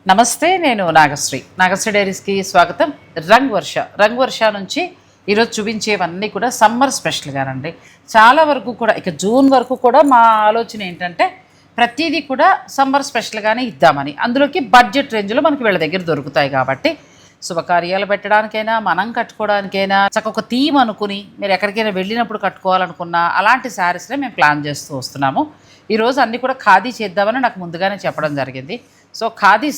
నమస్తే, నేను నాగశ్రీ డైరీస్కి స్వాగతం. రంగ్ వర్ష నుంచి ఈరోజు చూపించేవన్నీ కూడా సమ్మర్ స్పెషల్గానండి. చాలా వరకు కూడా ఇక జూన్ వరకు కూడా మా ఆలోచన ఏంటంటే ప్రతిదీ కూడా సమ్మర్ స్పెషల్గానే ఇద్దామని. అందులోకి బడ్జెట్ రేంజ్లో మనకి వీళ్ళ దగ్గర దొరుకుతాయి కాబట్టి శుభకార్యాలు పెట్టడానికైనా మనం కట్టుకోవడానికైనా చక్కగా ఒక థీమ్ అనుకుని మీరు ఎక్కడికైనా వెళ్ళినప్పుడు కట్టుకోవాలనుకున్నా అలాంటి శారీస్నే మేము ప్లాన్ చేస్తూ వస్తున్నాము. ఈరోజు అన్నీ కూడా ఖాదీ చేద్దామని నాకు ముందుగానే చెప్పడం జరిగింది. సో ఖాదీ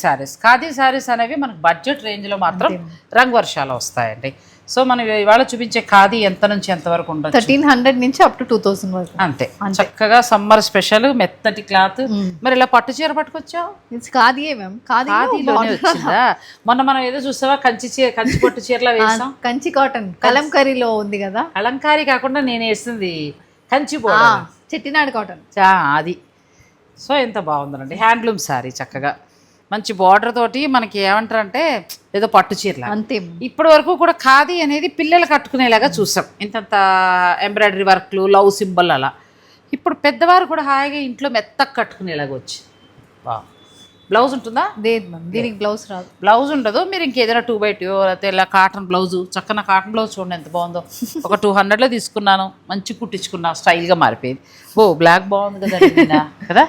శారీస్ అనేవి మనకు బడ్జెట్ రేంజ్లో మాత్రం రంగ్ వర్షాలు వస్తాయండి. సో మనం ఇవాళ చూపించే ఖాదీ ఎంత నుంచి ఎంత వరకు ఉండదు, 1300 నుంచి అప్ టు 2000 వరకు. అంతే. చక్కగా సమ్మర్ స్పెషల్ మెత్తటి క్లాత్. మరి ఇలా పట్టు చీర పట్టుకొచ్చావు? ఖాదీయే మ్యామ్, ఖాదీలోనే వచ్చిందా? మొన్న మనం ఏదో చూసావా, కంచి పట్టు చీరలో వేసాం. కంచి కాటన్ కలంకారీలో ఉంది కదా. కలంకారీ కాకుండా నేను వేసింది కంచి బోర్డర్, చెట్టినాడు కాటన్ అది. సో ఎంత బాగుందండి, హ్యాండ్లూమ్ శారీ చక్కగా మంచి బార్డర్ తోటి. మనకి ఏమంటారంటే ఏదో పట్టు చీరలా అంతే. ఇప్పటి వరకు కూడా ఖాదీ అనేది పిల్లలు కట్టుకునేలాగా చూసాం, ఇంతంత ఎంబ్రాయిడరీ వర్క్లు, లవ్ సింబల్ అలా. ఇప్పుడు పెద్దవారు కూడా హాయిగా ఇంట్లో మెత్తగా కట్టుకునేలాగా వచ్చి. బ్లౌజ్ ఉంటుందా? లేదు మ్యామ్, దీనికి బ్లౌజ్ రాదు. బ్లౌజ్ ఉండదు. మీరు ఇంకేదైనా 2x2 లేకపోతే ఇలా కాటన్ బ్లౌజు, చక్కన కాటన్ బ్లౌజ్ చూడండి ఎంత బాగుందో. ఒక 200లో తీసుకున్నాను, మంచి కుట్టించుకున్నా, స్టైల్గా మారిపోయింది. బ్లాక్ బాగుంది కదా కదా.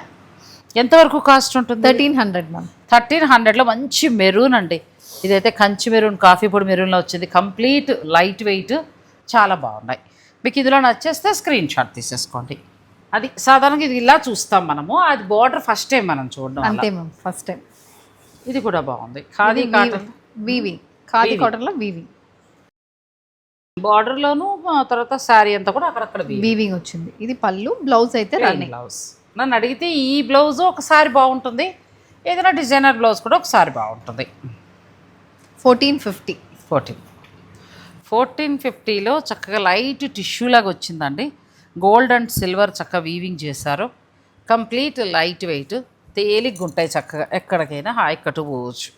ఎంతవరకు కాస్ట్ ఉంటుంది? 1300 మ్యామ్. 1300లో మంచి మెరూన్ అండి. ఇదైతే కంచి మెరూన్, కాఫీ పొడి మెరూన్లో వచ్చింది. కంప్లీట్ లైట్ వెయిట్, చాలా బాగున్నాయి. మీకు ఇందులో నచ్చేస్తే స్క్రీన్ షాట్ తీసేసుకోండి. అది సాధారణంగా ఇది ఇలా చూస్తాం మనము, అది బార్డర్ ఫస్ట్ టైం మనం చూడడం. అంతే మ్యామ్, ఫస్ట్ టైం. ఇది కూడా బాగుంది. ఖాదీ కాటన్ వీవింగ్, ఖాదీ కాటన్లో వీవింగ్ బార్డర్లోను, తర్వాత శారీ అంతా కూడా అక్కడక్కడ వీవింగ్ వచ్చింది. ఇది పళ్ళు, బ్లౌజ్ అయితే రన్నింగ్ బ్లౌజ్. నన్ను అడిగితే ఈ బ్లౌజ్ ఒకసారి బాగుంటుంది, ఏదైనా డిజైనర్ బ్లౌజ్ కూడా ఒకసారి బాగుంటుంది. 1450. 1450లో చక్కగా లైట్ టిష్యూ లాగా వచ్చిందండి. గోల్డ్ అండ్ సిల్వర్ చక్కగా వీవింగ్ చేశారు. కంప్లీట్ లైట్ వెయిట్, తేలిగ్గా ఉంటాయి. చక్కగా ఎక్కడికైనా హాయి కట్టుకోవచ్చు.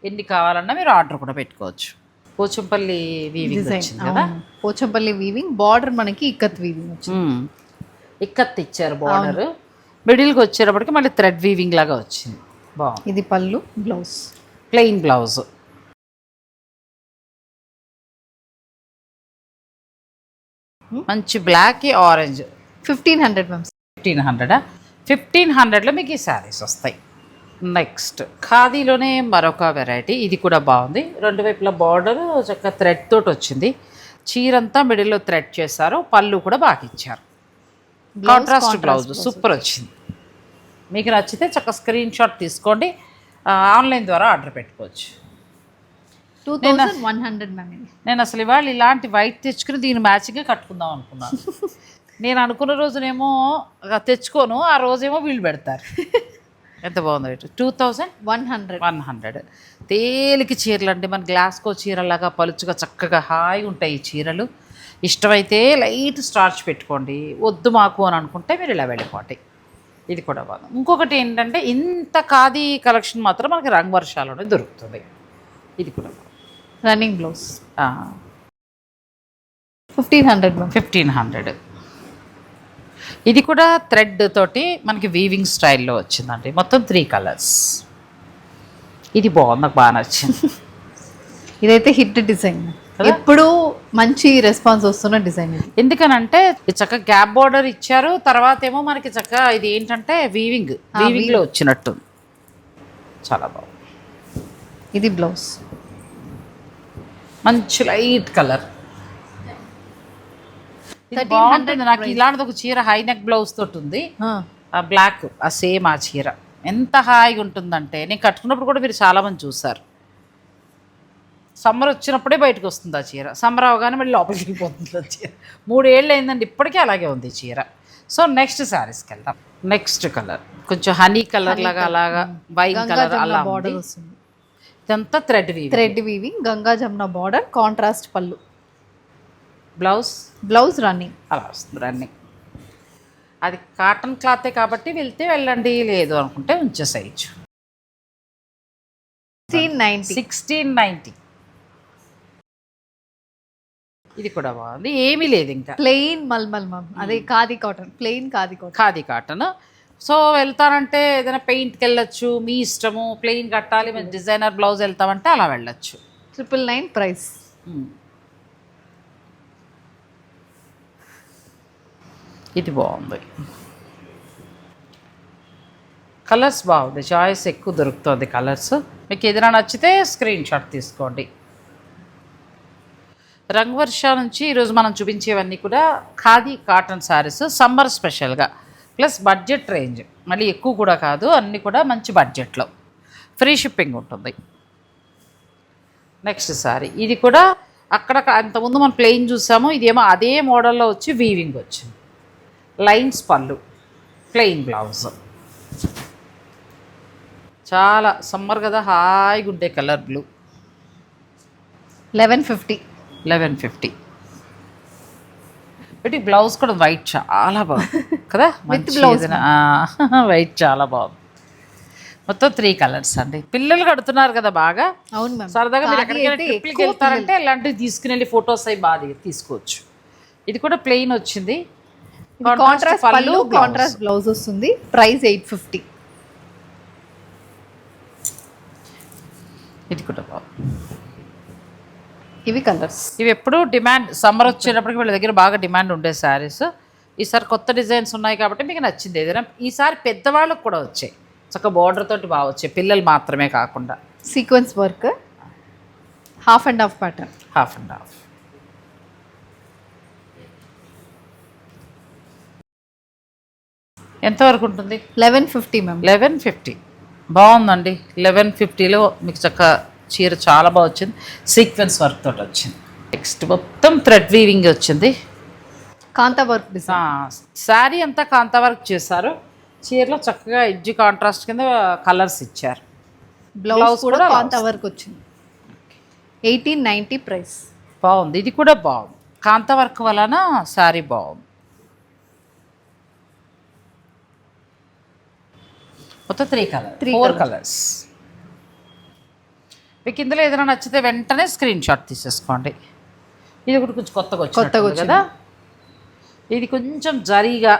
ఎన్ని కావాలన్నా మీరు ఆర్డర్ కూడా పెట్టుకోవచ్చు. పోచంపల్లి వీవింగ్ వచ్చింది కదా. పోచంపల్లి వీవింగ్, బార్డర్ మనకి ఇక్కత్ వీవింగ్ వచ్చింది. ఇక్కత్ ఇచ్చారు బార్డర్. మిడిల్కి వచ్చేటప్పటికి మళ్ళీ థ్రెడ్ వీవింగ్ లాగా వచ్చింది. బాగుంది. ఇది పళ్ళు, బ్లౌజ్ ప్లెయిన్ బ్లౌజ్. మంచి బ్లాక్ ఆరెంజ్. 1500 మ్యామ్. 1500లో మీకు ఈ శారీస్ వస్తాయి. నెక్స్ట్ ఖాదీలోనే మరొక వెరైటీ, ఇది కూడా బాగుంది. రెండు వైపుల బార్డర్ చక్కగా థ్రెడ్ తోటి వచ్చింది. చీరంతా మిడిల్లో థ్రెడ్ చేశారు. పళ్ళు కూడా బాగా ఇచ్చారు. కాంట్రాస్ట్ బ్లౌజ్ సూపర్ వచ్చింది. మీకు నచ్చితే చక్కగా స్క్రీన్ షాట్ తీసుకోండి, ఆన్లైన్ ద్వారా ఆర్డర్ పెట్టుకోవచ్చు. 2100 మ్యామ్. నేను అసలు ఇవాళ ఇలాంటి వైట్ తెచ్చుకుని దీన్ని మ్యాచింగ్గా కట్టుకుందాం అనుకున్నాను. నేను అనుకున్న రోజునేమో తెచ్చుకోను, ఆ రోజేమో వీళ్ళు పెడతారు. ఎంత బాగుంది రేటు. 2100. తేలికి చీరలు అండి, మన గ్లాస్కో చీరలాగా పలుచుగా చక్కగా హాయిగా ఉంటాయి ఈ చీరలు. ఇష్టమైతే లైట్ స్టార్చ్ పెట్టుకోండి, వద్దు మాకు అని అనుకుంటే మీరు ఇలా వెళ్ళిపోండి. ఇది కూడా బాగుంది. ఇంకొకటి ఏంటంటే ఇంత ఖాదీ కలెక్షన్ మాత్రం మనకి రంగ్ వర్షాలోనే దొరుకుతుంది. ఇది కూడా రన్నింగ్ బ్లౌజ్. 1500 మ్యామ్. 1500. ఇది కూడా థ్రెడ్ తోటి మనకి వీవింగ్ స్టైల్లో వచ్చిందండి. మొత్తం 3 కలర్స్. ఇది బాగుంది, నాకు బాగా నచ్చింది. ఇదైతే హిట్ డిజైన్, ఎప్పుడు మంచి రెస్పాన్స్ వస్తున్న డిజైన్. ఎందుకనంటే చక్కగా గ్యాప్ బార్డర్ ఇచ్చారు, తర్వాత ఏమో మనకి చక్కగా ఇది ఏంటంటే వీవింగ్లో వచ్చినట్టు చాలా బాగుంది. ఇది బ్లౌజ్, మంచి లైట్ కలర్. బాగుంటుంది. నాకు ఇలాంటిది ఒక చీర హై నెక్ బ్లౌజ్ తోటి ఉంది, బ్లాక్, సేమ్ ఆ చీర ఎంత హాయిగా ఉంటుందంటే నేను కట్టుకున్నప్పుడు కూడా మీరు చాలామంది చూసారు. సమ్మర్ వచ్చినప్పుడే బయటకు వస్తుంది ఆ చీర, సమ్మర్ అవగానే మళ్ళీ లోపలికి వెళ్ళిపోతుంది ఆ చీర. 3 ఏళ్ళు అయిందండి, ఇప్పటికీ అలాగే ఉంది చీర. సో నెక్స్ట్ శారీస్కి వెళ్దాం. నెక్స్ట్ కలర్ కొంచెం హనీ కలర్ లాగా, అలాగా వైన్ కలర్ అలా బార్డర్ వస్తుంది. ఇదంతా thread weaving, Ganga Jamuna border, contrast పళ్ళు, బ్లౌజ్ రన్నింగ్ అలా వస్తుంది. రన్నింగ్ అది కాటన్ క్లాతే కాబట్టి వెళ్తే వెళ్ళండి, లేదు అనుకుంటే ఉంచేసేయచ్చు. 1690. ఇది కూడా బాగుంది, ఏమీ లేదు ఇంకా. ప్లెయిన్ మల్మల్ మ్యామ్, అదే khadi cotton, plain khadi cotton. So వెళ్తానంటే ఏదైనా పెయింట్కి వెళ్ళొచ్చు, మీ ఇష్టము. ప్లెయిన్ కట్టాలి, మీరు డిజైనర్ బ్లౌజ్ వెళ్తామంటే అలా వెళ్ళొచ్చు. 999 ప్రైస్. ఇది బాగుంది, కలర్స్ బాగుంది, చాయిస్ ఎక్కువ దొరుకుతుంది కలర్స్. మీకు ఏదైనా నచ్చితే స్క్రీన్ షాట్ తీసుకోండి. రంగ్ వర్ష నుంచి ఈరోజు మనం చూపించేవన్నీ కూడా ఖాదీ కాటన్ శారీస్, సమ్మర్ స్పెషల్గా, ప్లస్ బడ్జెట్ రేంజ్, మళ్ళీ ఎక్కువ కూడా కాదు, అన్నీ కూడా మంచి బడ్జెట్లో, ఫ్రీ షిప్పింగ్ ఉంటుంది. నెక్స్ట్ శారీ ఇది కూడా అక్కడ అంతకుముందు మనం ప్లెయిన్ చూసాము, ఇదేమో అదే మోడల్లో వచ్చి వీవింగ్ వచ్చింది, లైన్స్ పళ్ళు, ప్లెయిన్ బ్లౌజ్. చాలా సమ్మర్ కదా, హాయిగా ఉండే కలర్ బ్లూ. 1150. బట్ ఈ బ్లౌజ్ కూడా వైట్ చాలా బాగుంది కదా, మంచి బ్లౌజ్ వైట్ చాలా బాగుంది. మొత్తం 3 కలర్స్ అండి. పిల్లలు కడుతున్నారు కదా బాగా, అవును మ్యామ్. సరదాగా మీరు ఎక్కడికైనా ట్రిప్లకి వెళ్తారంటే ఇలాంటివి తీసుకుని వెళ్ళి ఫొటోస్ అవి బాగా తీసుకోవచ్చు. ఇది కూడా ప్లెయిన్ వచ్చింది, కాంట్రాస్ట్ పళ్ళు, కాంట్రాస్ట్ బ్లౌజ్ వస్తుంది. ప్రైస్ 850. ఇది కూడా బాగుంది. ఇవి కలర్స్, ఇవి ఎప్పుడు డిమాండ్, సమ్మర్ వచ్చేటప్పటికి వీళ్ళ దగ్గర బాగా డిమాండ్ ఉండే శారీస్. ఈసారి కొత్త డిజైన్స్ ఉన్నాయి కాబట్టి మీకు నచ్చింది ఏదైనా. ఈసారి పెద్దవాళ్ళకు కూడా వచ్చాయి, చక్కగా బార్డర్ తోటి బాగా వచ్చాయి, పిల్లలు మాత్రమే కాకుండా. Sequence work, half and half pattern. Half and half. ఎంతవరకు ఉంటుంది? 1150 మ్యామ్. 1150 బాగుందండి. 1150లో మీకు చక్క చీర చాలా బాగా వచ్చింది, సీక్వెన్స్ వర్క్ తోటి వచ్చింది. నెక్స్ట్ మొత్తం థ్రెడ్ వీవింగ్ వచ్చింది, కాంతా వర్క్ డిజైన్. శారీ అంతా కాంతా వర్క్ చేశారు, చీరలో చక్కగా ఎడ్జ్ కాంట్రాస్ట్ కింద కలర్స్ ఇచ్చారు. బ్లౌజ్ కూడా కాంతా వర్క్ వచ్చింది. 1890 ప్రైస్. బాగుంది, ఇది కూడా బాగుంది, కాంతా వర్క్ వలన శారీ బాగుంది. మొత్తం 4 కలర్స్. మీకు ఇందులో ఏదైనా నచ్చితే వెంటనే స్క్రీన్ షాట్ తీసేసుకోండి. ఇది కూడా కొంచెం కొత్తగా వచ్చింది కదా, ఇది కొంచెం జరీగా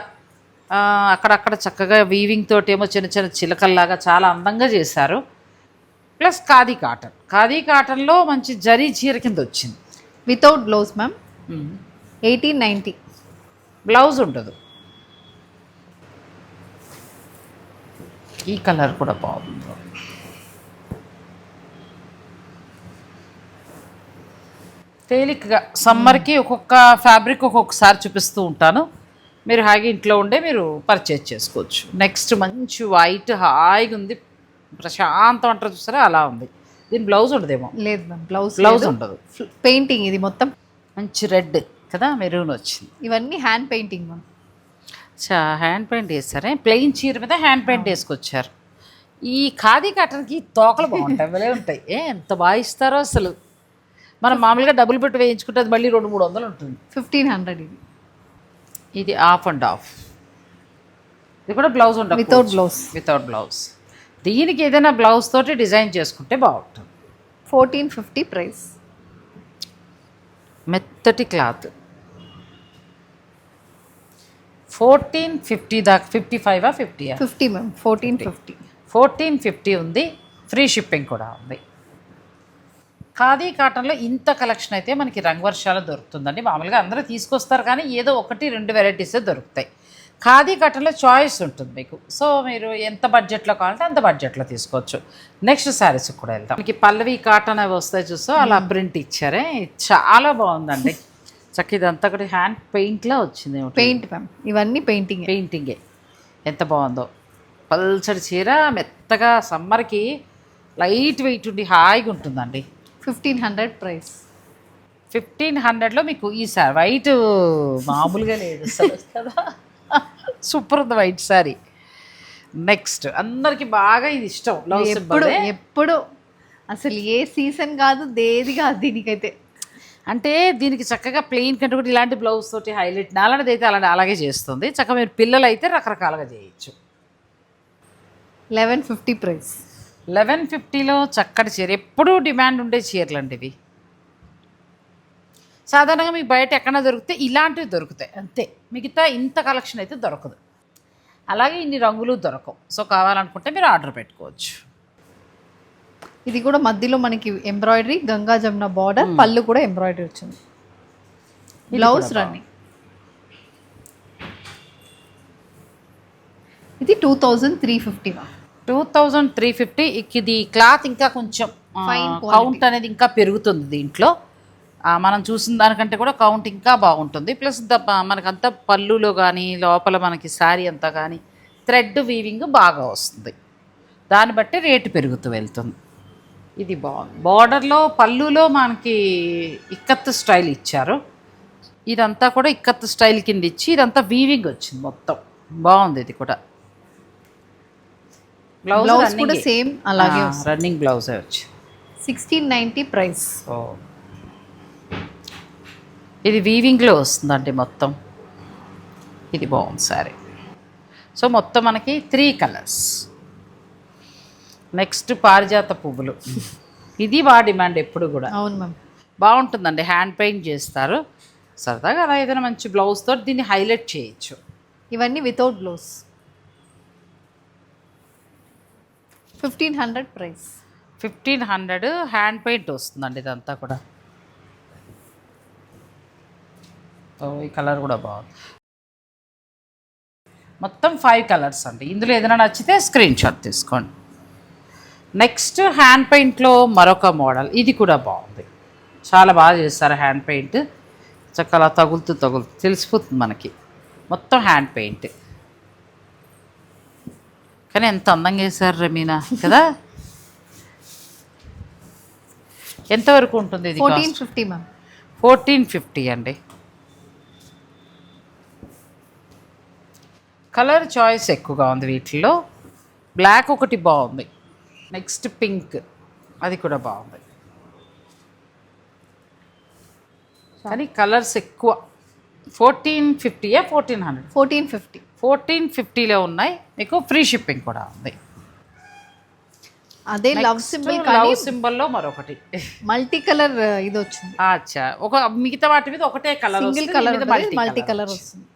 అక్కడక్కడ చక్కగా వీవింగ్ తోటి ఏమో చిన్న చిన్న చిలకల్లాగా చాలా అందంగా చేశారు. ప్లస్ ఖాదీ కాటన్, ఖాదీ కాటన్లో మంచి జరీ చీర కింద వచ్చింది. Without blouse ma'am. 1890. బ్లౌజ్ ఉండదు. ఈ కలర్ కూడా బాగుంది. తేలికగా సమ్మర్కి ఒక్కొక్క ఫ్యాబ్రిక్ ఒక్కొక్కసారి చూపిస్తూ ఉంటాను, మీరు హాయిగా ఇంట్లో ఉండే మీరు పర్చేజ్ చేసుకోవచ్చు. నెక్స్ట్ మంచి వైట్ హాయిగా ఉంది, ప్రశాంతం అంటారు చూసారా అలా ఉంది. దీని బ్లౌజ్ ఉండదేమో? లేదు మ్యామ్, బ్లౌజ్ ఉండదు. పెయింటింగ్ ఇది మొత్తం మంచి రెడ్ కదా, మెరూన్ వచ్చింది. ఇవన్నీ hand painting ma'am. Hand paint వేస్తారే, ప్లెయిన్ చీర మీద హ్యాండ్ పెయింట్ వేసుకొచ్చారు. ఈ ఖాదీ కాటన్కి తోకలు బాగుంటాయి, భలే ఉంటాయి. ఎంత బాగా ఇస్తారో అసలు. మనం మామూలుగా డబ్బులు పెట్టి వేయించుకుంటే అది మళ్ళీ 200-300 ఉంటుంది. 1500 ఇది. ఇది ఆఫ్ అండ్ ఆఫ్. ఇది కూడా బ్లౌజ్ ఉండదు, వితౌట్ బ్లౌజ్. దీనికి ఏదైనా బ్లౌజ్ తోటి డిజైన్ చేసుకుంటే బాగుంటుంది. 1450 ప్రైస్. మెత్తటి క్లాత్. 1450 దాకా. 55 50 50 మ్యామ్. 1450 ఉంది, ఫ్రీ షిప్పింగ్ కూడా ఉంది. ఖాదీ కాటన్లో ఇంత కలెక్షన్ అయితే మనకి రంగ్ వర్షాలు దొరుకుతుందండి. మామూలుగా అందరూ తీసుకొస్తారు కానీ ఏదో 1-2 వెరైటీసే దొరుకుతాయి. ఖాదీ కాటన్లో చాయిస్ ఉంటుంది మీకు. సో మీరు ఎంత బడ్జెట్లో కావాలంటే అంత బడ్జెట్లో తీసుకోవచ్చు. నెక్స్ట్ శారీస్కి కూడా వెళ్తాం. మనకి పల్లవి కాటన్ అవి వస్తాయి చూసో, అలా ప్రింట్ ఇచ్చారే, చాలా బాగుందండి. చక్క ఇదంతా కూడా హ్యాండ్ పెయింట్లా వచ్చింది. పెయింట్ మ్యామ్, ఇవన్నీ పెయింటింగే. ఎంత బాగుందో, పల్చడి చీర, మెత్తగా, సమ్మర్కి లైట్ వెయిట్ ఉండి హాయిగా ఉంటుందండి. 1500 ప్రైస్. 1500లో మీకు ఈ సారీ వైట్ మామూలుగా లేదు అసలు కదా, సూపర్ ఉంది వైట్ సారీ. నెక్స్ట్ అందరికి బాగా ఇది ఇష్టం. ఎప్పుడు అసలు ఏ సీజన్ కాదు, దేది కాదు దీనికైతే. అంటే దీనికి చక్కగా ప్లెయిన్ కంటే కూడా ఇలాంటి బ్లౌజ్ తోటి హైలైట్, అలాంటిది అయితే అలాగే చేస్తుంది. చక్కగా మీరు పిల్లలు అయితే రకరకాలుగా చేయొచ్చు. 1150 ప్రైస్. 1150లో చక్కటి చీర, ఎప్పుడూ డిమాండ్ ఉండే చీరలు అండి ఇవి. సాధారణంగా మీకు బయట ఎక్కడైనా దొరికితే ఇలాంటివి దొరుకుతాయి అంతే, మిగతా ఇంత కలెక్షన్ అయితే దొరకదు. అలాగే ఇన్ని రంగులు దొరకవు. సో కావాలనుకుంటే మీరు ఆర్డర్ పెట్టుకోవచ్చు. ఇది కూడా మధ్యలో మనకి ఎంబ్రాయిడరీ, గంగా జమున బార్డర్, పళ్ళు కూడా ఎంబ్రాయిడరీ వచ్చింది. Blouse running. ఇది 2350. 2350. ఇది క్లాత్ ఇంకా కొంచెం Fine quality. కౌంట్ అనేది ఇంకా పెరుగుతుంది దీంట్లో. మనం చూసిన దానికంటే కూడా కౌంట్ ఇంకా బాగుంటుంది. ప్లస్ మనకంతా పళ్ళులో కానీ లోపల మనకి శారీ అంతా కానీ థ్రెడ్ వీవింగ్ బాగా వస్తుంది. దాన్ని బట్టి రేటు పెరుగుతూ వెళ్తుంది. ఇది బాగుంది. బార్డర్లో పళ్ళులో మనకి ఇక్కత్ స్టైల్ ఇచ్చారు. ఇదంతా కూడా ఇక్కత్ స్టైల్ కింద ఇచ్చి ఇదంతా వీవింగ్ వచ్చింది మొత్తం. బాగుంది ఇది కూడా. బ్లౌజ్ కూడా సేమ్ అలాగే రన్నింగ్ బ్లౌజే వచ్చి 1690 ప్రైస్. ఇది వీవింగ్లో వస్తుందండి మొత్తం. ఇది బాగుంది సారీ. సో మొత్తం మనకి 3 కలర్స్. నెక్స్ట్ పారిజాత పువ్వులు. ఇది బాగా డిమాండ్ ఎప్పుడు కూడా. అవును మ్యామ్. బాగుంటుందండి. హ్యాండ్ పెయింట్ చేస్తారు. సరదాగా అలా ఏదైనా మంచి బ్లౌజ్తో దీన్ని హైలైట్ చేయొచ్చు. ఇవన్నీ without blouse. 1500 price. 1500 hand paint వస్తుందండి ఇదంతా కూడా. ఈ కలర్ కూడా బాగుంది. మొత్తం 5 కలర్స్ అండి. ఇందులో ఏదైనా నచ్చితే స్క్రీన్ షాట్ తీసుకోండి. నెక్స్ట్ హ్యాండ్ పెయింట్లో మరొక మోడల్. ఇది కూడా బాగుంది. చాలా బాగా చేస్తారు హ్యాండ్ పెయింట్. చక్కగా తగులుతూ తెలిసిపోతుంది మనకి. మొత్తం హ్యాండ్ పెయింట్. కానీ ఎంత అందంగా వేశారు రమీనా కదా. ఎంతవరకు ఉంటుంది ఇది? 1450 మ్యామ్. 1450 అండి. కలర్ చాయిస్ ఎక్కువగా ఉంది వీటిల్లో. బ్లాక్ ఒకటి బాగుంది. నెక్స్ట్ పింక్, అది కూడా బాగుంది. కానీ కలర్స్ ఎక్కువ. 1450 1400? 1450. 1450లో ఉన్నాయి. మీకు ఫ్రీ షిప్పింగ్ కూడా ఉంది. అదే లవ్ సింబల్. లవ్ సింబల్లో మరొకటి మల్టీ కలర్ ఇది వచ్చింది. అచ్చా. ఒక మిగతా వాటి మీద ఒకటే colour, single colour, multi colour వస్తుంది.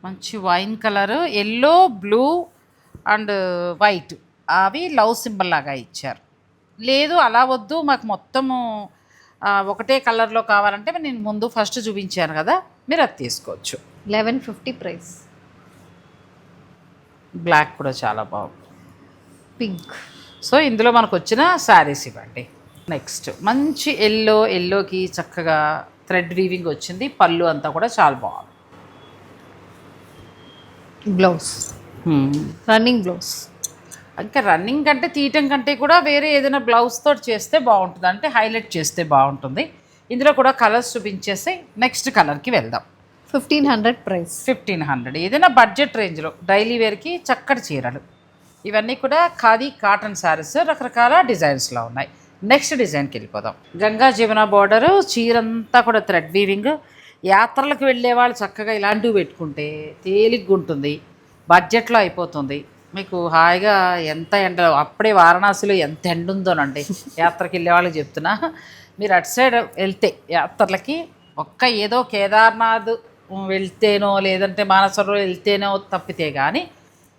మంచి wine colour, yellow, blue and white, అవి లవ్ సింబల్ లాగా ఇచ్చారు. లేదు అలా వద్దు మాకు మొత్తము ఒకటే కలర్లో కావాలంటే నేను ముందు ఫస్ట్ చూపించాను కదా, మీరు అది తీసుకోవచ్చు. 1150 ప్రైస్. బ్లాక్ కూడా చాలా బాగుంది. పింక్. సో ఇందులో మనకు వచ్చిన శారీస్ ఇవ్వండి. నెక్స్ట్ మంచి ఎల్లోకి చక్కగా థ్రెడ్ వీవింగ్ వచ్చింది. పళ్ళు అంతా కూడా చాలా బాగుంది. Blouse running blouse. ఇంకా రన్నింగ్ కంటే తీయటం కంటే కూడా వేరే ఏదైనా బ్లౌజ్తో చేస్తే బాగుంటుంది, అంటే హైలైట్ చేస్తే బాగుంటుంది. ఇందులో కూడా కలర్స్ చూపించేసి నెక్స్ట్ కలర్కి వెళ్దాం. 1500 ప్రైస్. 1500. ఏదైనా బడ్జెట్ రేంజ్లో డైలీ వేర్కి చక్కటి చీరలు. ఇవన్నీ కూడా ఖాదీ కాటన్ శారీస్, రకరకాల డిజైన్స్లో ఉన్నాయి. నెక్స్ట్ డిజైన్కి వెళ్ళిపోదాం. గంగా జీవన బార్డరు, చీరంతా కూడా థ్రెడ్ వీవింగ్. యాత్రలకు వెళ్ళే వాళ్ళు చక్కగా ఇలాంటివి పెట్టుకుంటే తేలిగ్గా ఉంటుంది, బడ్జెట్లో అయిపోతుంది. మీకు హాయిగా ఎంత ఎండ, అప్పుడే వారణాసిలో ఎంత ఎండ ఉందోనండి. యాత్రకి వెళ్ళే వాళ్ళకి చెప్తున్నా, మీరు అటు సైడ్ వెళ్తే యాత్రలకి ఏదో కేదార్నాథ్ వెళ్తేనో లేదంటే మానసరోవర్ వెళ్తేనో తప్పితే కానీ,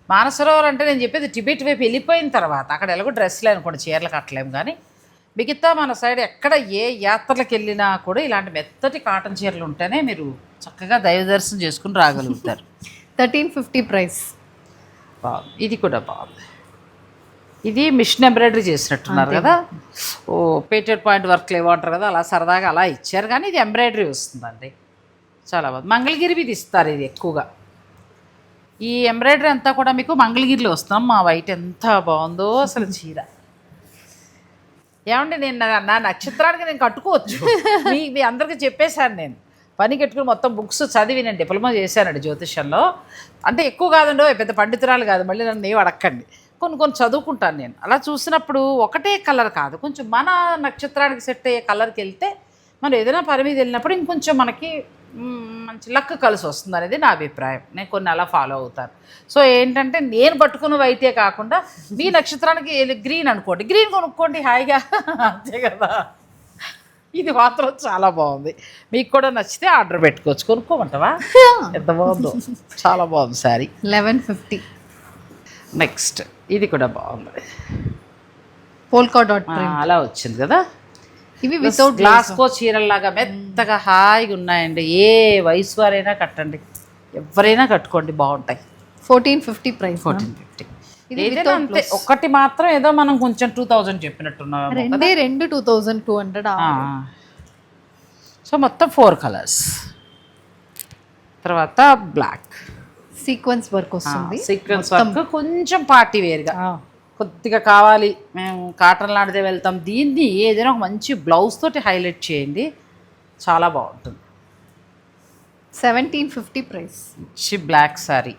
మానసరోవర్ అంటే నేను చెప్పేది టిబెట్ వైపు వెళ్ళిపోయిన తర్వాత అక్కడ ఎలాగో డ్రెస్సులు అనుకోండి, చీరలు కట్టలేము. కానీ మిగతా మన సైడ్ ఎక్కడ ఏ యాత్రలకు వెళ్ళినా కూడా ఇలాంటి మెత్తటి కాటన్ చీరలు ఉంటేనే మీరు చక్కగా దైవ దర్శనం చేసుకుని రాగలుగుతారు. 1350 ప్రైస్. బాగుంది. ఇది కూడా బాగుంది. ఇది మిషన్ ఎంబ్రాయిడరీ చేసినట్టున్నారు కదా. పేటెడ్ పాయింట్ వర్క్లు ఏవో అంటారు కదా, అలా సరదాగా అలా ఇచ్చారు. కానీ ఇది ఎంబ్రాయిడరీ వస్తుందండి, చాలా బాగుంది. మంగళగిరి ఇది ఇస్తారు ఇది ఎక్కువగా. ఈ ఎంబ్రాయిడరీ అంతా కూడా మీకు మంగళగిరిలో వస్తున్నాం. మా వైట్ ఎంత బాగుందో అసలు చీర. ఏమండి నేను నా నక్షత్రానికి నేను కట్టుకోవచ్చు. మీ అందరికీ చెప్పేశాను. నేను పని కట్టుకుని మొత్తం బుక్స్ చదివి నేను డిప్లొమా చేశానండి జ్యోతిష్యంలో. అంటే ఎక్కువ కాదండి, పెద్ద పండితురాలు కాదు, మళ్ళీ నన్ను ఏమి అడక్కండి. కొన్ని చదువుకుంటాను నేను. అలా చూసినప్పుడు ఒకటే కలర్ కాదు, కొంచెం మన నక్షత్రానికి సెట్ అయ్యే కలర్కి వెళ్తే మనం ఏదైనా పని మీద వెళ్ళినప్పుడు ఇంకొంచెం మనకి మంచి లక్ కలిసి వస్తుంది అనేది నా అభిప్రాయం. నేను కొన్ని అలా ఫాలో అవుతాను. సో ఏంటంటే నేను పట్టుకున్న వైటే కాకుండా మీ నక్షత్రానికి గ్రీన్ అనుకోండి, గ్రీన్ కొనుక్కోండి హాయిగా, అంతే కదా. ఇది మాత్రం చాలా బాగుంది. మీకు కూడా నచ్చితే ఆర్డర్ పెట్టుకోవచ్చు. కొనుక్కోమంటావా? ఎంత బాగుందో, చాలా బాగుంది శారీ. 1150. నెక్స్ట్ ఇది కూడా బాగుంది. పోల్కా డాట్ అలా వచ్చింది కదా. ఇవి వితౌట్ గ్లాస్కో చీరల్లాగా మెత్తగా హాయిగా ఉన్నాయండి. ఏ వయసు వారైనా కట్టండి, ఎవరైనా కట్టుకోండి, బాగుంటాయి. 1450 ప్రైస్. 1450. ఏదైనా అంతే. ఒక్కటి మాత్రం ఏదో మనం కొంచెం 2000 చెప్పినట్టున్నాం. రెండు 2200. సో మొత్తం 4 కలర్స్. తర్వాత బ్లాక్ సీక్వెన్స్ వర్క్ వస్తుంది. సీక్వెన్స్ వర్క్ కొంచెం పార్టీ వేర్గా కొద్దిగా కావాలి, మేము కాటన్ లాంటిదే వెళ్తాం. దీన్ని ఏదైనా ఒక మంచి బ్లౌజ్ తోటి హైలైట్ చేయండి, చాలా బాగుంటుంది. 1750 ప్రైస్. మంచి బ్లాక్ శారీ.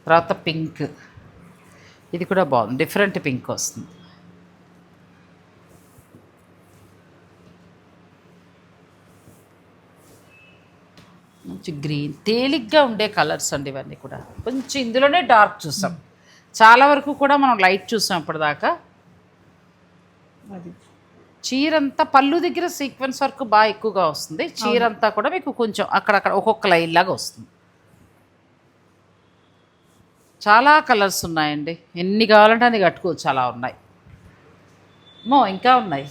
తర్వాత పింక్, ఇది కూడా బాగుంది, డిఫరెంట్ పింక్ వస్తుంది. మంచి గ్రీన్, తేలిగ్గా ఉండే కలర్స్ అండి ఇవన్నీ కూడా. కొంచెం ఇందులోనే డార్క్ చూసాం, చాలా వరకు కూడా మనం లైట్ చూసాం ఇప్పటిదాకా. చీరంతా పళ్ళు దగ్గర సీక్వెన్స్ వర్క్ బాగా ఎక్కువగా వస్తుంది. చీరంతా కూడా మీకు కొంచెం అక్కడక్కడ ఒక్కొక్క లైన్ లాగా వస్తుంది. చాలా కలర్స్ ఉన్నాయండి, ఎన్ని కావాలంటే అది కట్టుకోవచ్చు, అలా ఉన్నాయి. ఇంకా ఉన్నాయి.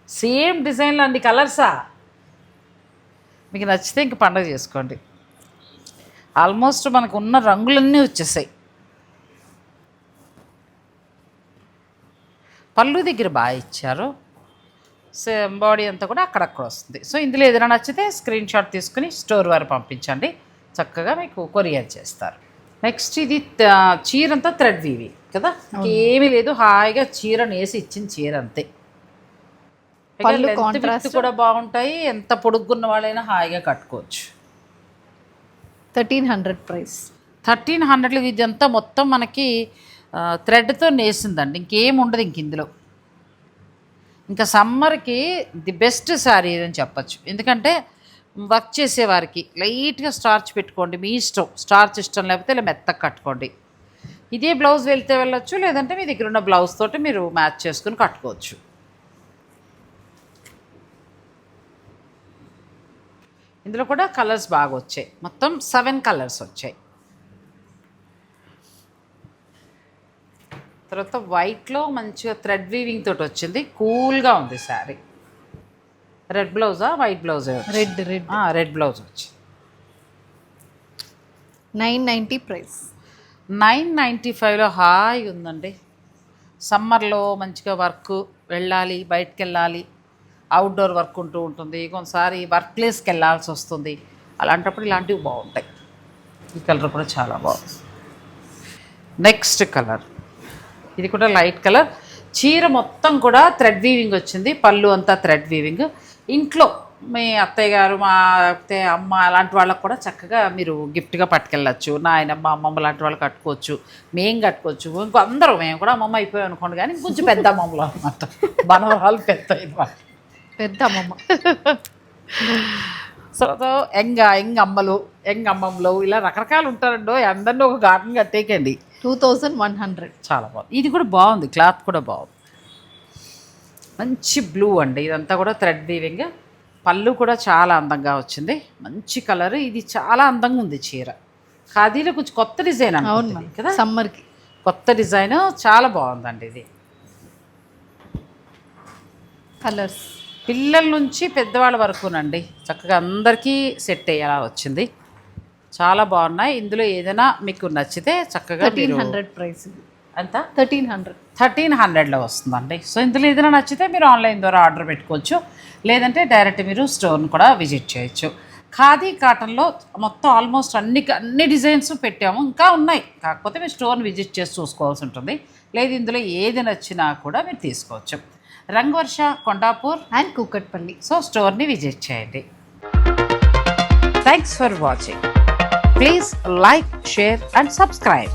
సేమ్ డిజైన్లో అన్ని కలర్సా? మీకు నచ్చితే ఇంక పండగ చేసుకోండి. ఆల్మోస్ట్ మనకు ఉన్న రంగులన్నీ వచ్చేసాయి. పళ్ళు దగ్గర బాగా ఇచ్చారు. సేమ్ బాడీ అంతా కూడా అక్కడక్కడ వస్తుంది. సో ఇందులో ఏదైనా నచ్చితే స్క్రీన్ షాట్ తీసుకుని స్టోర్ వారు పంపించండి, చక్కగా మీకు కొరియర్ చేస్తారు. నెక్స్ట్ ఇది చీరంతా థ్రెడ్ వీవి కదా, ఏమీ లేదు, హాయిగా చీరను వేసి ఇచ్చిన చీర అంతే. కూడా బాగుంటాయి, ఎంత పొడుగున్న వాళ్ళైనా హాయిగా కట్టుకోవచ్చు. 1300 ప్రైస్. 1300. ఇదంతా మొత్తం మనకి థ్రెడ్తో నేసిందండి, ఇంకేం ఉండదు ఇంక ఇందులో. ఇంకా సమ్మర్కి ది బెస్ట్ శారీ అని చెప్పచ్చు. ఎందుకంటే వర్క్ చేసేవారికి లైట్గా స్టార్చ్ పెట్టుకోండి, మీ ఇష్టం. స్టార్చ్ ఇష్టం లేకపోతే ఇలా మెత్తగా కట్టుకోండి. ఇదే బ్లౌజ్ వెళ్తే వెళ్ళొచ్చు, లేదంటే మీ దగ్గర ఉన్న బ్లౌజ్ తోటి మీరు మ్యాచ్ చేసుకుని కట్టుకోవచ్చు. ఇందులో కూడా కలర్స్ బాగా వచ్చాయి, మొత్తం 7 కలర్స్ వచ్చాయి. తర్వాత వైట్లో మంచిగా థ్రెడ్ వీవింగ్ తోటి వచ్చింది, కూల్గా ఉంది శారీ. రెడ్ బ్లౌజా వైట్ బ్లౌజా? రెడ్ బ్లౌజ్ వచ్చి 990 ప్రైస్. 995లో హాయి ఉందండి. సమ్మర్లో మంచిగా వర్క్ వెళ్ళాలి, బయటకు వెళ్ళాలి, అవుట్డోర్ వర్క్ ఉంటూ ఉంటుంది, కొంతసారి వర్క్ ప్లేస్కి వెళ్ళాల్సి వస్తుంది. అలాంటప్పుడు ఇలాంటివి బాగుంటాయి. ఈ కలర్ కూడా చాలా బాగుంది. నెక్స్ట్ కలర్, ఇది కూడా లైట్ కలర్. చీర మొత్తం కూడా థ్రెడ్ వీవింగ్ వచ్చింది, పళ్ళు అంతా థ్రెడ్ వీవింగ్. ఇంట్లో మీ అత్తయ్య గారు, మా అమ్మ అలాంటి వాళ్ళకు కూడా చక్కగా మీరు గిఫ్ట్గా పట్టుకెళ్ళచ్చు. నాయనమ్మ, అమ్మమ్మ లాంటి వాళ్ళు కట్టుకోవచ్చు, మేము కట్టుకోవచ్చు. ఇంకో అందరూ, మేము కూడా అమ్మమ్మ అయిపోయాం అనుకోండి, కానీ కొంచెం పెద్ద అమ్మమ్మలు అనమాట, మనవరాలు పెద్ద అమ్మమ్మ. సో యంగ్ అమ్మమ్మలు ఇలా రకరకాలు ఉంటారండో. అందరినీ ఒక గార్డెన్ కట్టేకండి. 2100. చాలా బాగుంది. ఇది కూడా బాగుంది, క్లాత్ కూడా బాగుంది. మంచి బ్లూ అండి, ఇదంతా కూడా థ్రెడ్ వీవింగ్. పళ్ళు కూడా చాలా అందంగా వచ్చింది, మంచి కలర్. ఇది చాలా అందంగా ఉంది చీర. ఖాదీలో కొంచెం కొత్త డిజైన్ అనుకుంటుంది కదా, సమ్మర్కి కొత్త డిజైన్, చాలా బాగుందండి. ఇది కలర్స్ పిల్లల నుంచి పెద్దవాళ్ళ వరకునండి, చక్కగా అందరికీ సెట్ అయ్యేలా వచ్చింది. చాలా బాగున్నాయి. ఇందులో ఏదైనా మీకు నచ్చితే చక్కగా 1300 ప్రైస్. అంత 1300లో వస్తుందండి. సో ఇందులో ఏదైనా నచ్చితే మీరు ఆన్లైన్ ద్వారా ఆర్డర్ పెట్టుకోవచ్చు, లేదంటే డైరెక్ట్ మీరు స్టోర్ని కూడా విజిట్ చేయొచ్చు. ఖాదీ కాటన్లో మొత్తం ఆల్మోస్ట్ అన్ని డిజైన్స్ పెట్టాము, ఇంకా ఉన్నాయి. కాకపోతే మీరు స్టోర్ని విజిట్ చేసి చూసుకోవాల్సి ఉంటుంది. లేదు ఇందులో ఏది నచ్చినా కూడా మీరు తీసుకోవచ్చు. రంగవర్ష, కొండాపూర్ అండ్ కూకట్పల్లి. సో స్టోర్ని విజిట్ చేయండి. Thanks for watching. Please like, share and subscribe.